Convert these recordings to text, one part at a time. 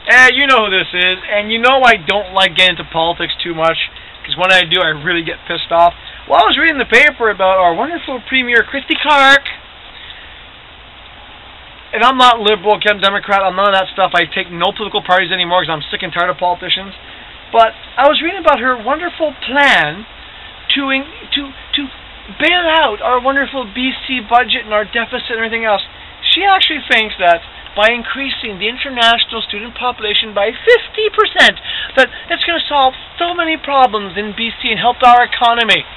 You know who this is, and you know I don't like getting into politics too much, because when I do, I really get pissed off. Well, I was reading the paper about our wonderful Premier, Christy Clark, and I'm not liberal, I'm Democrat, I'm none of that stuff. I take no political parties anymore because I'm sick and tired of politicians. But I was reading about her wonderful plan to bail out our wonderful BC budget and our deficit and everything else. She actually thinks that by increasing the international student population by 50%, that it's going to solve so many problems in BC and help our economy.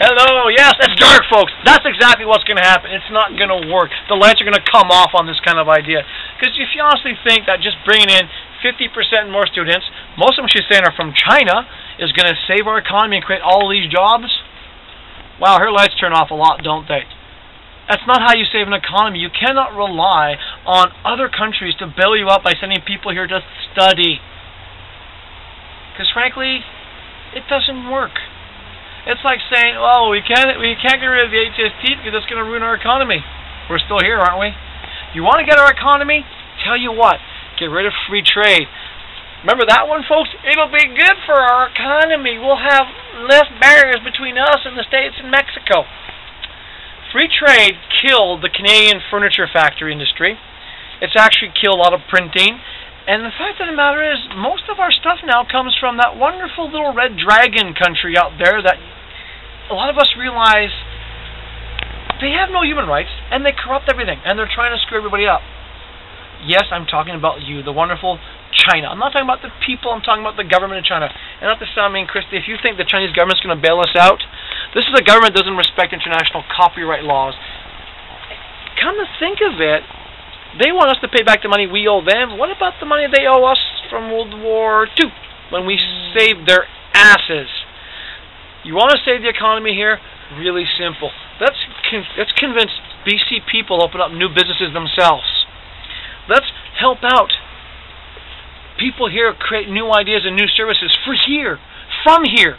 Hello, yes, that's dark, folks. That's exactly what's going to happen. It's not going to work. The lights are going to come off on this kind of idea. Because if you honestly think that just bringing in 50% more students, most of them she's saying are from China, is going to save our economy and create all these jobs, wow, her lights turn off a lot, don't they? That's not how you save an economy. You cannot rely on other countries to bail you out by sending people here to study. Because frankly, it doesn't work. It's like saying, oh, we can't get rid of the HST because it's going to ruin our economy. We're still here, aren't we? You want to get our economy? Tell you what, get rid of free trade. Remember that one, folks? It'll be good for our economy. We'll have less barriers between us and the States and Mexico. Free trade killed the Canadian furniture factory industry. It's actually killed a lot of printing. And the fact of the matter is, most of our stuff now comes from that wonderful little red dragon country out there that a lot of us realize they have no human rights and they corrupt everything and they're trying to screw everybody up. Yes, I'm talking about you, the wonderful China. I'm not talking about the people, I'm talking about the government of China. And not to sound mean, Christy, if you think the Chinese government's going to bail us out, this is a government that doesn't respect international copyright laws. Come to think of it, they want us to pay back the money we owe them. What about the money they owe us from World War II when we saved their asses? You want to save the economy here? Really simple. Let's convince BC people to open up new businesses themselves. Let's help out people here create new ideas and new services from here.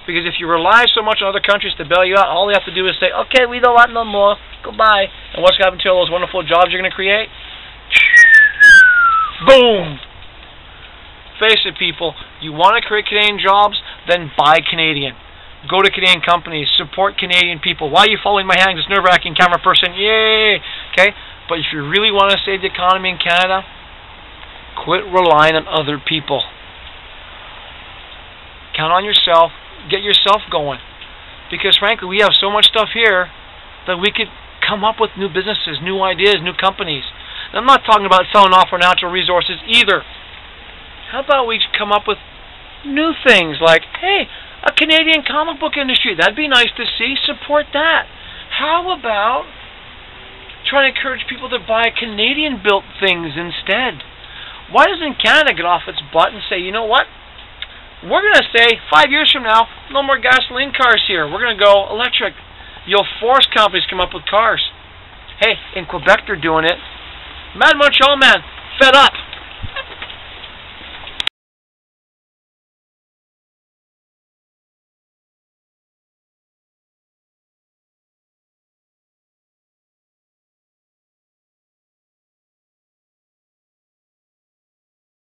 Because if you rely so much on other countries to bail you out, all they have to do is say, okay, we don't want no more, goodbye. And what's going to happen to all those wonderful jobs you're going to create? Boom! Face it, people. You want to create Canadian jobs? Then buy Canadian. Go to Canadian companies. Support Canadian people. Why are you following my hands? It's nerve-wracking, camera person. Yay! Okay? But if you really want to save the economy in Canada, quit relying on other people. Count on yourself. Get yourself going. Because frankly, we have so much stuff here that we could come up with new businesses, new ideas, new companies. And I'm not talking about selling off our natural resources either. How about we come up with new things like, hey, a Canadian comic book industry. That'd be nice to see. Support that. How about trying to encourage people to buy Canadian-built things instead? Why doesn't Canada get off its butt and say, you know what? We're going to say 5 years from now, no more gasoline cars here. We're going to go electric. You'll force companies to come up with cars. Hey, in Quebec they're doing it. Mad Montreal, man, fed up.